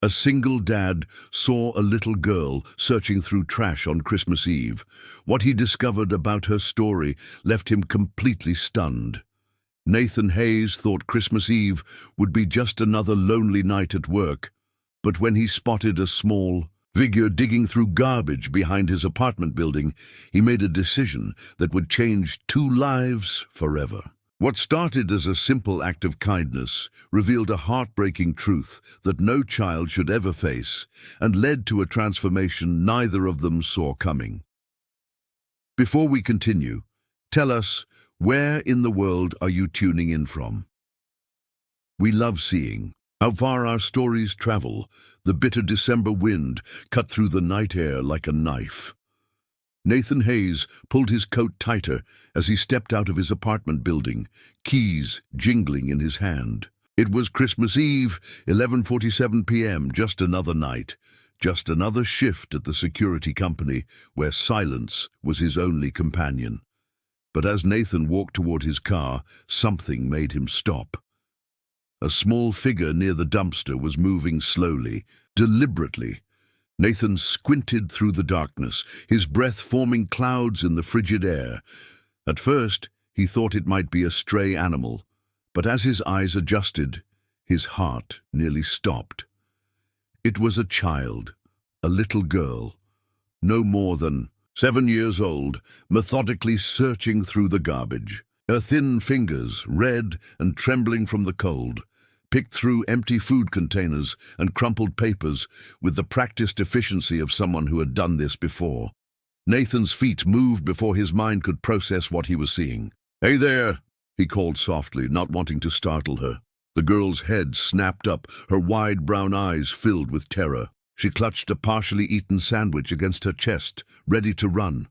A single dad saw a little girl searching through trash on Christmas Eve. What he discovered about her story left him completely stunned. Nathan Hayes thought Christmas Eve would be just another lonely night at work, but when he spotted a small figure digging through garbage behind his apartment building, he made a decision that would change two lives forever. What started as a simple act of kindness revealed a heartbreaking truth that no child should ever face and led to a transformation neither of them saw coming. Before we continue, tell us, where in the world are you tuning in from? We love seeing how far our stories travel. The bitter December wind cut through the night air like a knife. Nathan Hayes pulled his coat tighter as he stepped out of his apartment building, keys jingling in his hand. It was Christmas Eve, 11:47 p.m., just another night, just another shift at the security company where silence was his only companion. But as Nathan walked toward his car, something made him stop. A small figure near the dumpster was moving slowly, deliberately. Nathan squinted through the darkness, his breath forming clouds in the frigid air. At first, he thought it might be a stray animal, but as his eyes adjusted, his heart nearly stopped. It was a child, a little girl, no more than 7 years old, methodically searching through the garbage. Her thin fingers, red and trembling from the cold, picked through empty food containers and crumpled papers with the practiced efficiency of someone who had done this before. Nathan's feet moved before his mind could process what he was seeing. "Hey there," he called softly, not wanting to startle her. The girl's head snapped up, her wide brown eyes filled with terror. She clutched a partially eaten sandwich against her chest, ready to run.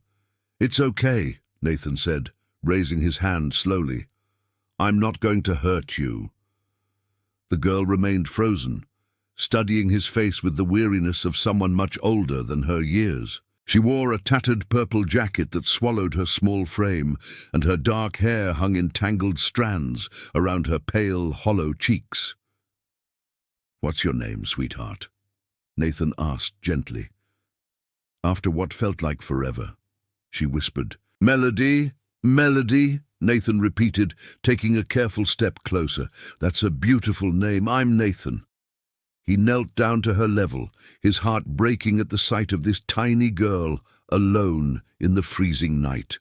"It's okay," Nathan said, raising his hand slowly. "I'm not going to hurt you." The girl remained frozen, studying his face with the weariness of someone much older than her years. She wore a tattered purple jacket that swallowed her small frame, and her dark hair hung in tangled strands around her pale, hollow cheeks. "What's your name, sweetheart?" Nathan asked gently. After what felt like forever, she whispered. "Melody, Melody," Nathan repeated, taking a careful step closer. "That's a beautiful name. I'm Nathan." He knelt down to her level, his heart breaking at the sight of this tiny girl, alone in the freezing night.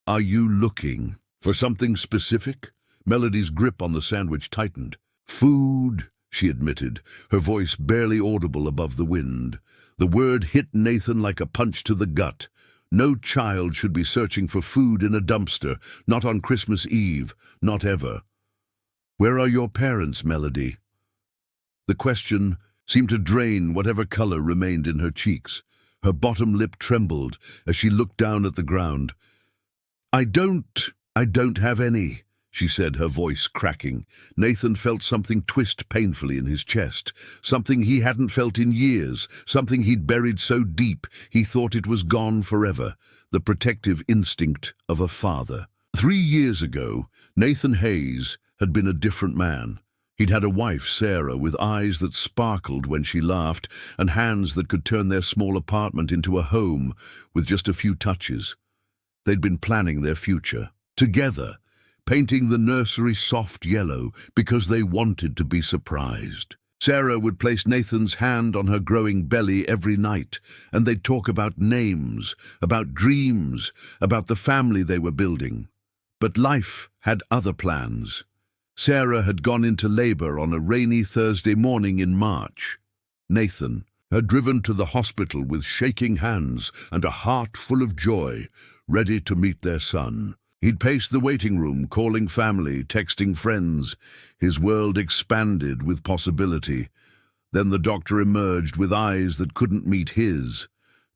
"Are you looking for something specific?" Melody's grip on the sandwich tightened. "Food," she admitted, her voice barely audible above the wind. The word hit Nathan like a punch to the gut. No child should be searching for food in a dumpster, not on Christmas Eve, not ever. "Where are your parents, Melody?" The question seemed to drain whatever color remained in her cheeks. Her bottom lip trembled as she looked down at the ground. I don't have any," she said, her voice cracking. Nathan felt something twist painfully in his chest, something he hadn't felt in years, something he'd buried so deep he thought it was gone forever, the protective instinct of a father. 3 years ago, Nathan Hayes had been a different man. He'd had a wife, Sarah, with eyes that sparkled when she laughed and hands that could turn their small apartment into a home with just a few touches. They'd been planning their future, together, painting the nursery soft yellow because they wanted to be surprised. Sarah would place Nathan's hand on her growing belly every night, and they'd talk about names, about dreams, about the family they were building. But life had other plans. Sarah had gone into labor on a rainy Thursday morning in March. Nathan had driven to the hospital with shaking hands and a heart full of joy, ready to meet their son. He'd paced the waiting room, calling family, texting friends. His world expanded with possibility. Then the doctor emerged with eyes that couldn't meet his.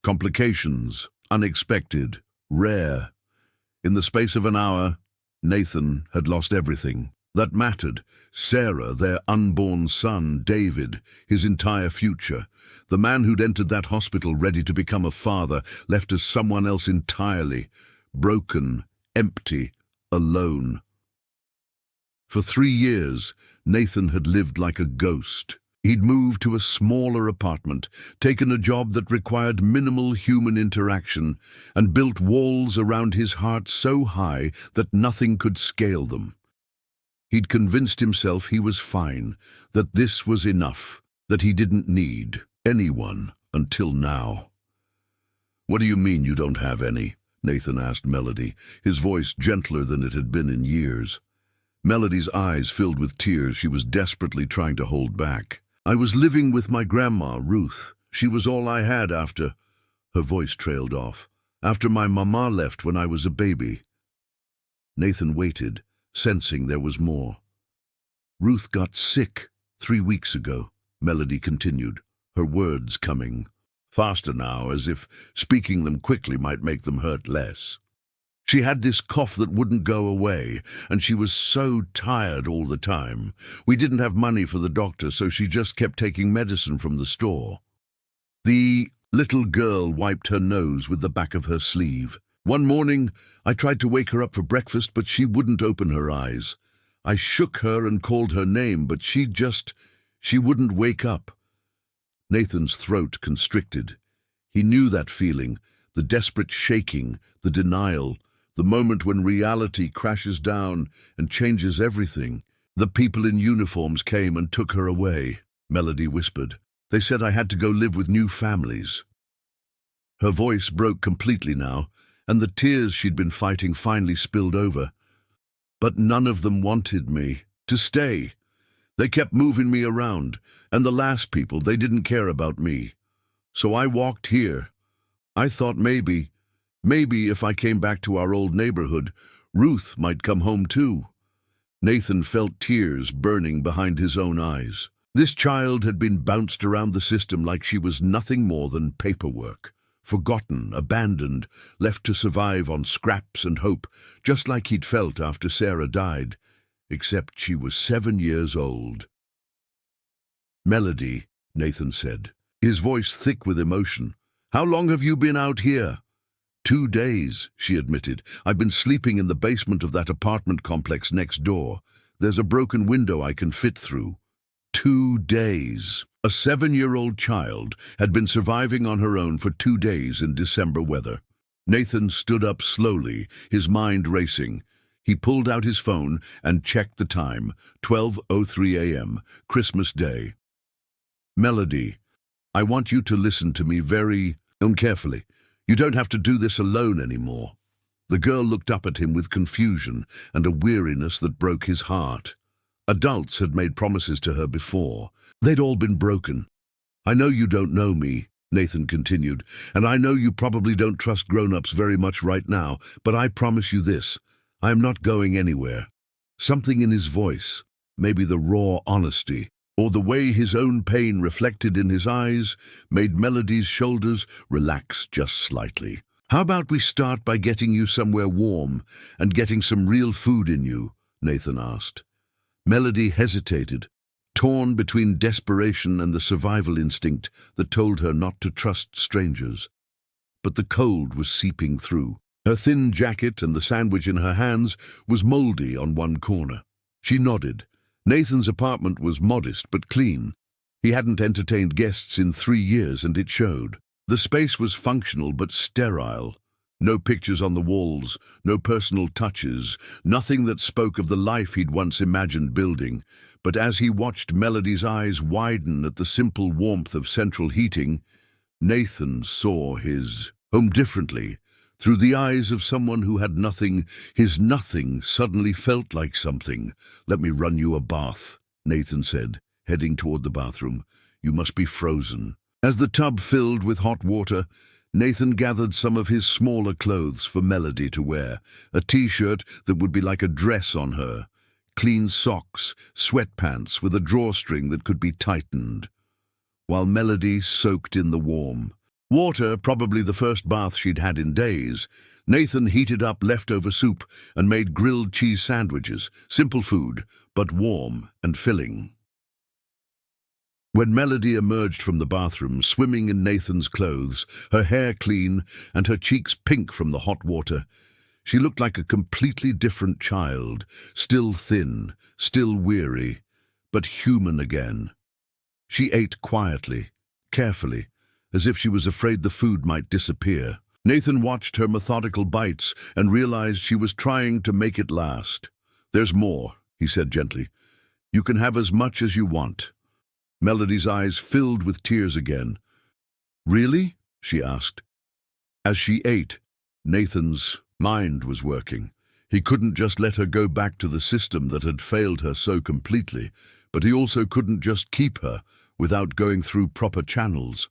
Complications, unexpected, rare. In the space of an hour, Nathan had lost everything that mattered. Sarah, their unborn son, David, his entire future. The man who'd entered that hospital ready to become a father, left as someone else entirely, broken, empty, alone. For 3 years, Nathan had lived like a ghost. He'd moved to a smaller apartment, taken a job that required minimal human interaction, and built walls around his heart so high that nothing could scale them. He'd convinced himself he was fine, that this was enough, that he didn't need anyone until now. "What do you mean you don't have any?" Nathan asked Melody, his voice gentler than it had been in years. Melody's eyes filled with tears she was desperately trying to hold back. "I was living with my grandma, Ruth. She was all I had after—" Her voice trailed off. "After my mama left when I was a baby." Nathan waited, sensing there was more. "Ruth got sick 3 weeks ago," Melody continued, her words coming faster now, as if speaking them quickly might make them hurt less. "She had this cough that wouldn't go away, and she was so tired all the time. We didn't have money for the doctor, so she just kept taking medicine from the store." The little girl wiped her nose with the back of her sleeve. "One morning, I tried to wake her up for breakfast, but she wouldn't open her eyes. I shook her and called her name, but she wouldn't wake up." Nathan's throat constricted. He knew that feeling, the desperate shaking, the denial, the moment when reality crashes down and changes everything. "The people in uniforms came and took her away," Melody whispered. "They said I had to go live with new families." Her voice broke completely now, and the tears she'd been fighting finally spilled over. "But none of them wanted me to stay. They kept moving me around, and the last people, they didn't care about me. So I walked here. I thought maybe if I came back to our old neighborhood, Ruth might come home too." Nathan felt tears burning behind his own eyes. This child had been bounced around the system like she was nothing more than paperwork. Forgotten, abandoned, left to survive on scraps and hope, just like he'd felt after Sarah died, except she was 7 years old. "Melody," Nathan said, his voice thick with emotion. "How long have you been out here?" 2 days, she admitted. "I've been sleeping in the basement of that apartment complex next door. There's a broken window I can fit through." 2 days. A 7-year-old child had been surviving on her own for 2 days in December weather. Nathan stood up slowly, his mind racing. He pulled out his phone and checked the time, 12:03 a.m., Christmas Day. "Melody, I want you to listen to me very carefully. You don't have to do this alone anymore." The girl looked up at him with confusion and a weariness that broke his heart. Adults had made promises to her before. They'd all been broken. "I know you don't know me," Nathan continued, "and I know you probably don't trust grown-ups very much right now, but I promise you this. I am not going anywhere." Something in his voice, maybe the raw honesty, or the way his own pain reflected in his eyes, made Melody's shoulders relax just slightly. "How about we start by getting you somewhere warm and getting some real food in you?" Nathan asked. Melody hesitated, torn between desperation and the survival instinct that told her not to trust strangers. But the cold was seeping through. Her thin jacket and the sandwich in her hands was moldy on one corner. She nodded. Nathan's apartment was modest but clean. He hadn't entertained guests in 3 years, and it showed. The space was functional but sterile. No pictures on the walls, no personal touches, nothing that spoke of the life he'd once imagined building. But as he watched Melody's eyes widen at the simple warmth of central heating, Nathan saw his home differently. Through the eyes of someone who had nothing, his nothing suddenly felt like something. "Let me run you a bath," Nathan said, heading toward the bathroom. "You must be frozen." As the tub filled with hot water, Nathan gathered some of his smaller clothes for Melody to wear, a t-shirt that would be like a dress on her, clean socks, sweatpants with a drawstring that could be tightened, while Melody soaked in the warm water, probably the first bath she'd had in days. Nathan heated up leftover soup and made grilled cheese sandwiches, simple food, but warm and filling. When Melody emerged from the bathroom, swimming in Nathan's clothes, her hair clean and her cheeks pink from the hot water, she looked like a completely different child, still thin, still weary, but human again. She ate quietly, carefully, as if she was afraid the food might disappear. Nathan watched her methodical bites and realized she was trying to make it last. "There's more," he said gently. "You can have as much as you want." Melody's eyes filled with tears again. "Really?" she asked. As she ate, Nathan's mind was working. He couldn't just let her go back to the system that had failed her so completely, but he also couldn't just keep her without going through proper channels.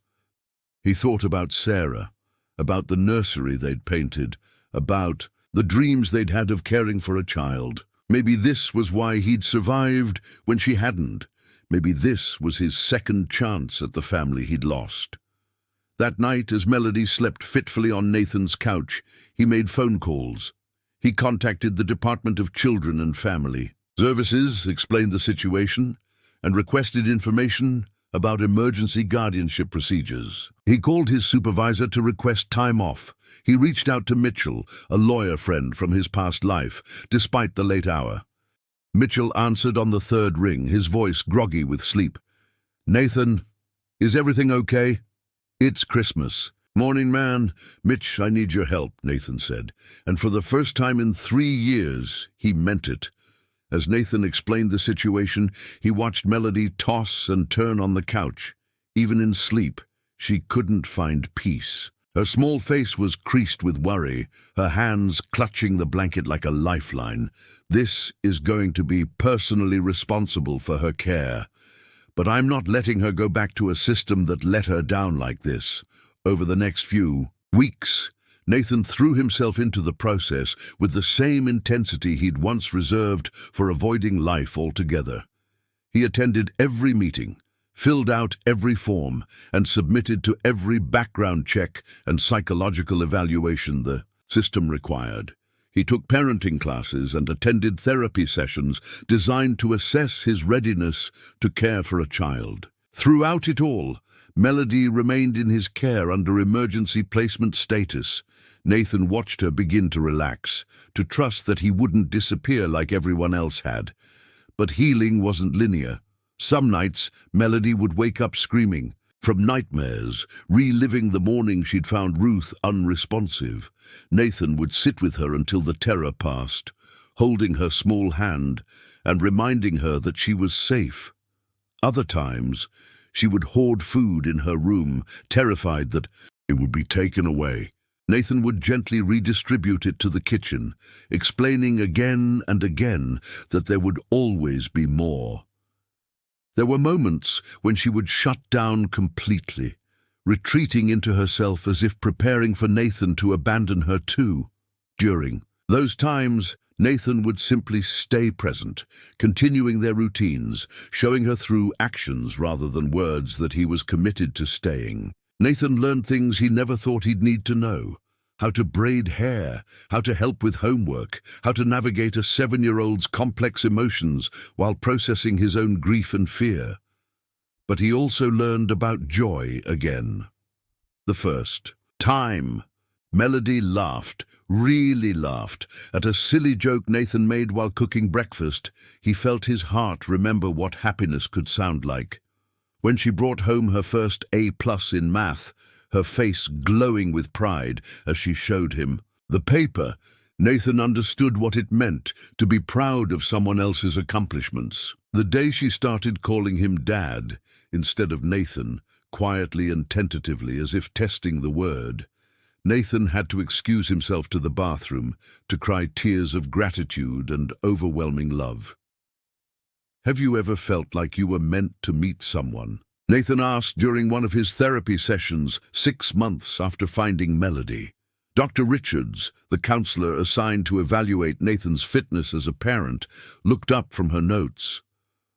He thought about Sarah, about the nursery they'd painted, about the dreams they'd had of caring for a child. Maybe this was why he'd survived when she hadn't. Maybe this was his second chance at the family he'd lost. That night, as Melody slept fitfully on Nathan's couch, he made phone calls. He contacted the Department of Children and Family Services, explained the situation, and requested information about emergency guardianship procedures. He called his supervisor to request time off. He reached out to Mitchell, a lawyer friend from his past life, despite the late hour. Mitchell answered on the third ring, his voice groggy with sleep. "Nathan, is everything okay? It's Christmas." "Morning, man. Mitch, I need your help," Nathan said. And for the first time in 3 years, he meant it. As Nathan explained the situation, he watched Melody toss and turn on the couch. Even in sleep, she couldn't find peace. Her small face was creased with worry, her hands clutching the blanket like a lifeline. "This is going to be personally responsible for her care. But I'm not letting her go back to a system that let her down like this." Over the next few weeks, Nathan threw himself into the process with the same intensity he'd once reserved for avoiding life altogether. He attended every meeting, filled out every form, and submitted to every background check and psychological evaluation the system required. He took parenting classes and attended therapy sessions designed to assess his readiness to care for a child. Throughout it all, Melody remained in his care under emergency placement status. Nathan watched her begin to relax, to trust that he wouldn't disappear like everyone else had. But healing wasn't linear. Some nights, Melody would wake up screaming, from nightmares, reliving the morning she'd found Ruth unresponsive. Nathan would sit with her until the terror passed, holding her small hand and reminding her that she was safe. Other times, she would hoard food in her room, terrified that it would be taken away. Nathan would gently redistribute it to the kitchen, explaining again and again that there would always be more. There were moments when she would shut down completely, retreating into herself as if preparing for Nathan to abandon her too. During those times, Nathan would simply stay present, continuing their routines, showing her through actions rather than words that he was committed to staying. Nathan learned things he never thought he'd need to know. How to braid hair, how to help with homework, how to navigate a 7-year-old's complex emotions while processing his own grief and fear. But he also learned about joy again. The first time, Melody laughed, really laughed, at a silly joke Nathan made while cooking breakfast. He felt his heart remember what happiness could sound like. When she brought home her first A+ in math, her face glowing with pride as she showed him the paper, Nathan understood what it meant to be proud of someone else's accomplishments. The day she started calling him Dad instead of Nathan, quietly and tentatively as if testing the word, Nathan had to excuse himself to the bathroom to cry tears of gratitude and overwhelming love. "Have you ever felt like you were meant to meet someone?" Nathan asked during one of his therapy sessions 6 months after finding Melody. Dr. Richards, the counselor assigned to evaluate Nathan's fitness as a parent, looked up from her notes.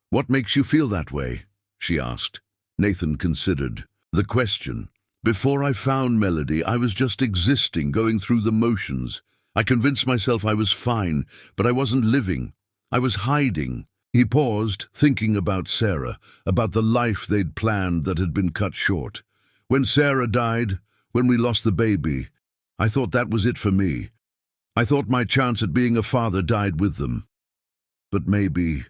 "What makes you feel that way?" she asked. Nathan considered the question. "Before I found Melody, I was just existing, going through the motions. I convinced myself I was fine, but I wasn't living. I was hiding." He paused, thinking about Sarah, about the life they'd planned that had been cut short. "When Sarah died, when we lost the baby, I thought that was it for me. I thought my chance at being a father died with them. But maybe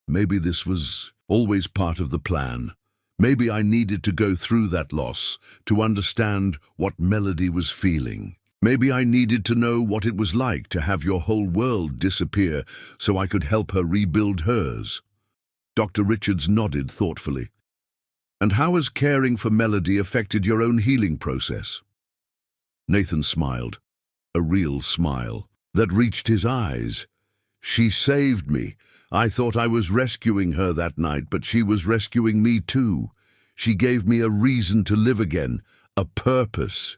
this was always part of the plan. Maybe I needed to go through that loss to understand what Melody was feeling. Maybe I needed to know what it was like to have your whole world disappear so I could help her rebuild hers. Dr. Richards nodded thoughtfully. And how has caring for Melody affected your own healing process? Nathan smiled, a real smile that reached his eyes. She saved me. I thought I was rescuing her that night, but she was rescuing me too. She gave me a reason to live again, a purpose.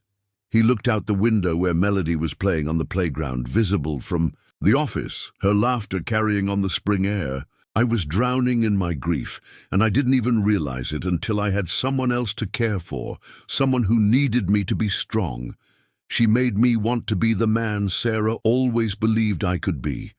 He looked out the window where Melody was playing on the playground, visible from the office, her laughter carrying on the spring air. I was drowning in my grief, and I didn't even realize it until I had someone else to care for, someone who needed me to be strong. She made me want to be the man Sarah always believed I could be.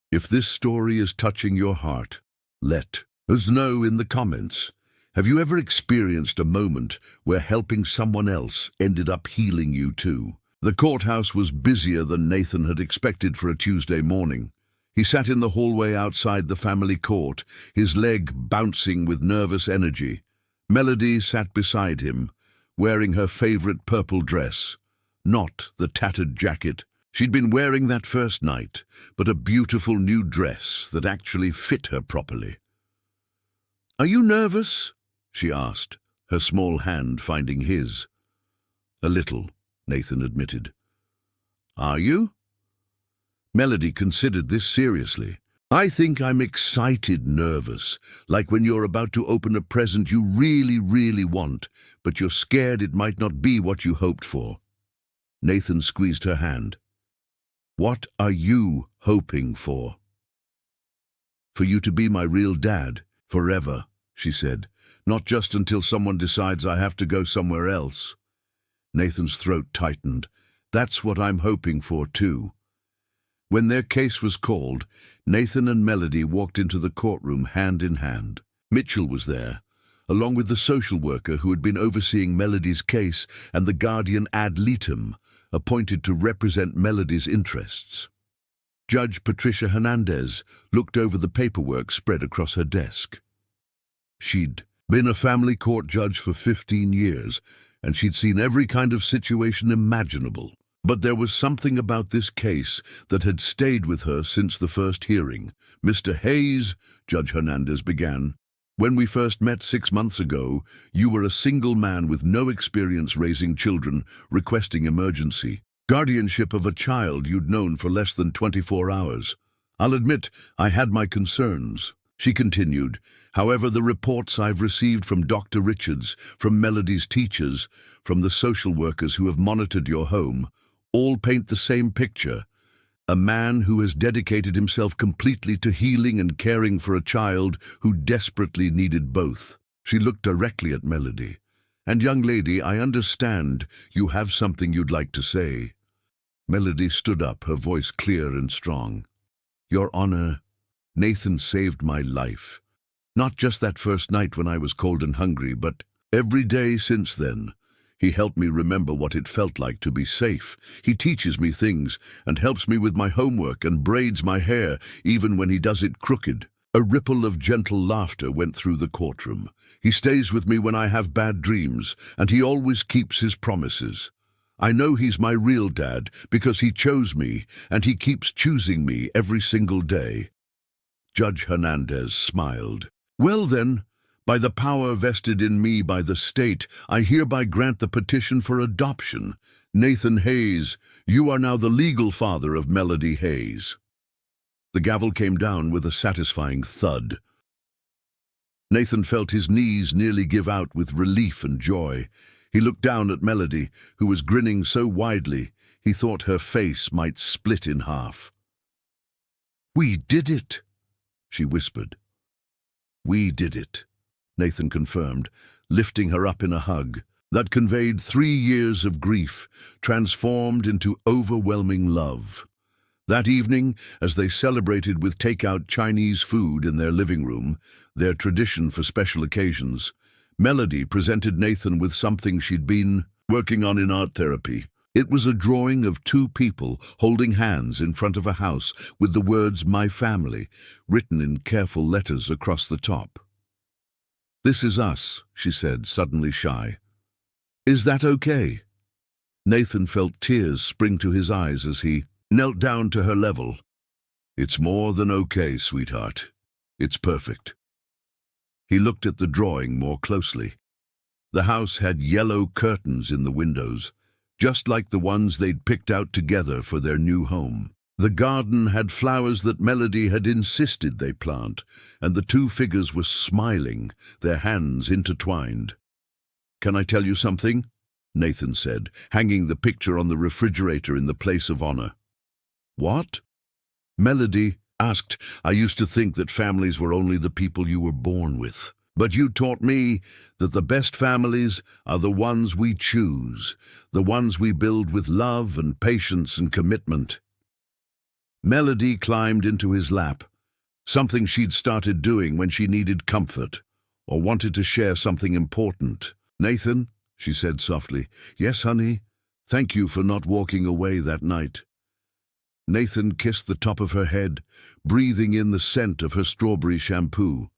If this story is touching your heart, let us know in the comments. Have you ever experienced a moment where helping someone else ended up healing you too? The courthouse was busier than Nathan had expected for a Tuesday morning. He sat in the hallway outside the family court, his leg bouncing with nervous energy. Melody sat beside him, wearing her favorite purple dress, not the tattered jacket she'd been wearing that first night, but a beautiful new dress that actually fit her properly. "Are you nervous?" she asked, her small hand finding his. "A little," Nathan admitted. "Are you?" Melody considered this seriously. "I think I'm excited nervous, like when you're about to open a present you really, really want, but you're scared it might not be what you hoped for." Nathan squeezed her hand. "What are you hoping for?" "For you to be my real dad, forever," she said. "Not just until someone decides I have to go somewhere else." Nathan's throat tightened. "That's what I'm hoping for too." When their case was called, Nathan and Melody walked into the courtroom hand in hand. Mitchell was there, along with the social worker who had been overseeing Melody's case and the guardian ad litem, appointed to represent Melody's interests. Judge Patricia Hernandez looked over the paperwork spread across her desk. She'd been a family court judge for 15 years, and she'd seen every kind of situation imaginable. But there was something about this case that had stayed with her since the first hearing. "Mr. Hayes," Judge Hernandez began, "when we first met 6 months ago, you were a single man with no experience raising children, requesting emergency guardianship of a child you'd known for less than 24 hours. I'll admit I had my concerns." She continued, "However, the reports I've received from Dr. Richards, from Melody's teachers, from the social workers who have monitored your home, all paint the same picture. A man who has dedicated himself completely to healing and caring for a child who desperately needed both." She looked directly at Melody. "And young lady, I understand you have something you'd like to say." Melody stood up, her voice clear and strong. "Your Honor, Nathan saved my life. Not just that first night when I was cold and hungry, but every day since then. He helped me remember what it felt like to be safe. He teaches me things and helps me with my homework and braids my hair even when he does it crooked." A ripple of gentle laughter went through the courtroom. "He stays with me when I have bad dreams, and he always keeps his promises. I know he's my real dad because he chose me, and he keeps choosing me every single day." Judge Hernandez smiled. "Well then, by the power vested in me by the state, I hereby grant the petition for adoption. Nathan Hayes, you are now the legal father of Melody Hayes." The gavel came down with a satisfying thud. Nathan felt his knees nearly give out with relief and joy. He looked down at Melody, who was grinning so widely he thought her face might split in half. "We did it," she whispered. "We did it," Nathan confirmed, lifting her up in a hug that conveyed 3 years of grief, transformed into overwhelming love. That evening, as they celebrated with takeout Chinese food in their living room, their tradition for special occasions, Melody presented Nathan with something she'd been working on in art therapy. It was a drawing of 2 people holding hands in front of a house with the words "My Family" written in careful letters across the top. "This is us," she said, suddenly shy. "Is that okay?" Nathan felt tears spring to his eyes as he knelt down to her level. "It's more than okay, sweetheart. It's perfect." He looked at the drawing more closely. The house had yellow curtains in the windows, just like the ones they'd picked out together for their new home. The garden had flowers that Melody had insisted they plant, and the two figures were smiling, their hands intertwined. "Can I tell you something?" Nathan said, hanging the picture on the refrigerator in the place of honor. "What?" Melody asked. "I used to think that families were only the people you were born with. But you taught me that the best families are the ones we choose, the ones we build with love and patience and commitment." Melody climbed into his lap, something she'd started doing when she needed comfort or wanted to share something important. "Nathan," she said softly. "Yes, honey. Thank you for not walking away that night." Nathan kissed the top of her head, breathing in the scent of her strawberry shampoo.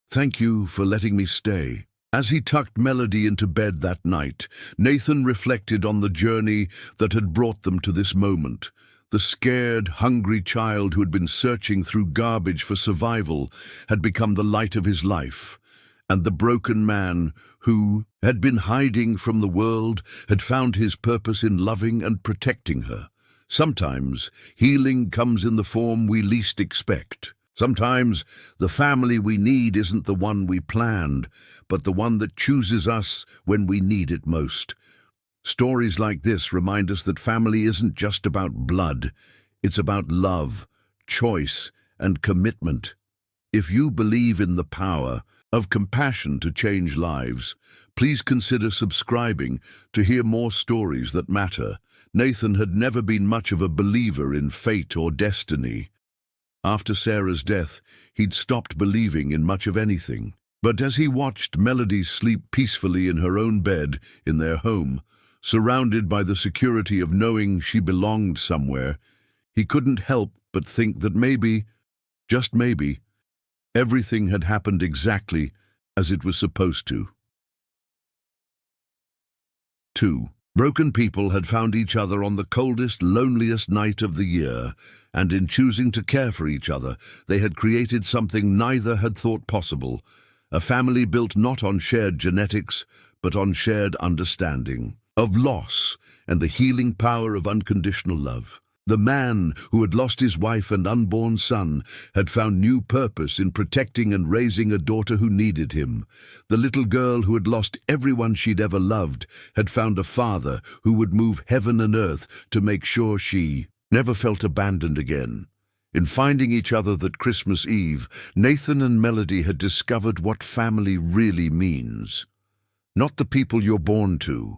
"Thank you for letting me stay." As he tucked Melody into bed that night, Nathan reflected on the journey that had brought them to this moment. The scared, hungry child who had been searching through garbage for survival had become the light of his life, and the broken man who had been hiding from the world had found his purpose in loving and protecting her. Sometimes healing comes in the form we least expect. Sometimes the family we need isn't the one we planned, but the one that chooses us when we need it most. Stories like this remind us that family isn't just about blood. It's about love, choice, and commitment. If you believe in the power of compassion to change lives, please consider subscribing to hear more stories that matter. Nathan had never been much of a believer in fate or destiny. After Sarah's death, he'd stopped believing in much of anything. But as he watched Melody sleep peacefully in her own bed in their home, surrounded by the security of knowing she belonged somewhere, he couldn't help but think that maybe, just maybe, everything had happened exactly as it was supposed to. 2. Broken people had found each other on the coldest, loneliest night of the year, and in choosing to care for each other, they had created something neither had thought possible, a family built not on shared genetics, but on shared understanding of loss and the healing power of unconditional love. The man who had lost his wife and unborn son had found new purpose in protecting and raising a daughter who needed him. The little girl who had lost everyone she'd ever loved had found a father who would move heaven and earth to make sure she never felt abandoned again. In finding each other that Christmas Eve, Nathan and Melody had discovered what family really means. Not the people you're born to,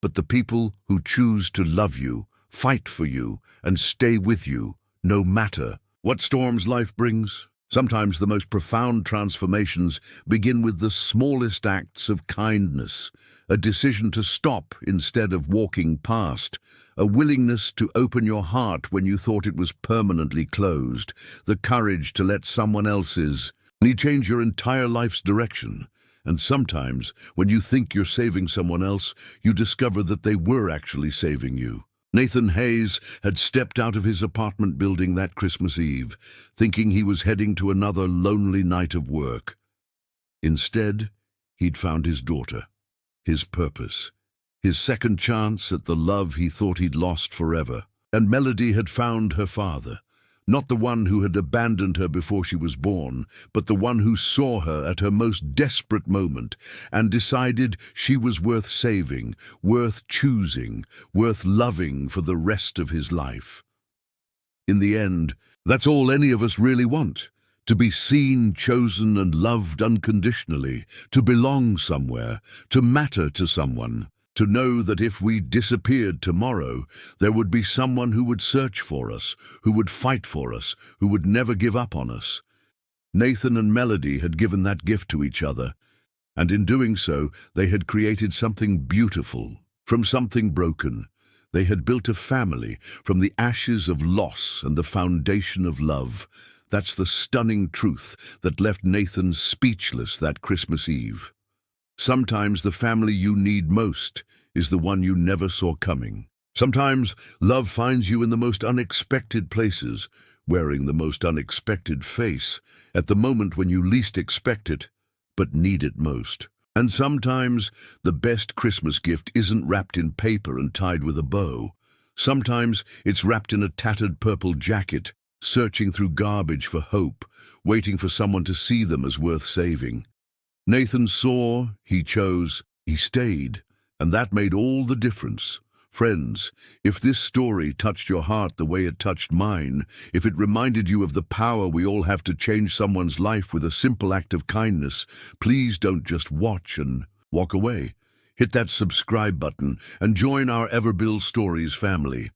but the people who choose to love you, fight for you, and stay with you, no matter what storms life brings. Sometimes the most profound transformations begin with the smallest acts of kindness, a decision to stop instead of walking past, a willingness to open your heart when you thought it was permanently closed, the courage to let someone else's change your entire life's direction. And sometimes, when you think you're saving someone else, you discover that they were actually saving you. Nathan Hayes had stepped out of his apartment building that Christmas Eve, thinking he was heading to another lonely night of work. Instead, he'd found his daughter, his purpose, his second chance at the love he thought he'd lost forever. And Melody had found her father, not the one who had abandoned her before she was born, but the one who saw her at her most desperate moment and decided she was worth saving, worth choosing, worth loving for the rest of his life. In the end, that's all any of us really want: to be seen, chosen, and loved unconditionally, to belong somewhere, to matter to someone. To know that if we disappeared tomorrow, there would be someone who would search for us, who would fight for us, who would never give up on us. Nathan and Melody had given that gift to each other, and in doing so, they had created something beautiful. From something broken, they had built a family from the ashes of loss and the foundation of love. That's the stunning truth that left Nathan speechless that Christmas Eve. Sometimes the family you need most is the one you never saw coming. Sometimes love finds you in the most unexpected places, wearing the most unexpected face, at the moment when you least expect it, but need it most. And sometimes the best Christmas gift isn't wrapped in paper and tied with a bow. Sometimes it's wrapped in a tattered purple jacket, searching through garbage for hope, waiting for someone to see them as worth saving. Nathan saw, he chose, he stayed, and that made all the difference. Friends, if this story touched your heart the way it touched mine, if it reminded you of the power we all have to change someone's life with a simple act of kindness, please don't just watch and walk away. Hit that subscribe button and join our Everbuild Stories family.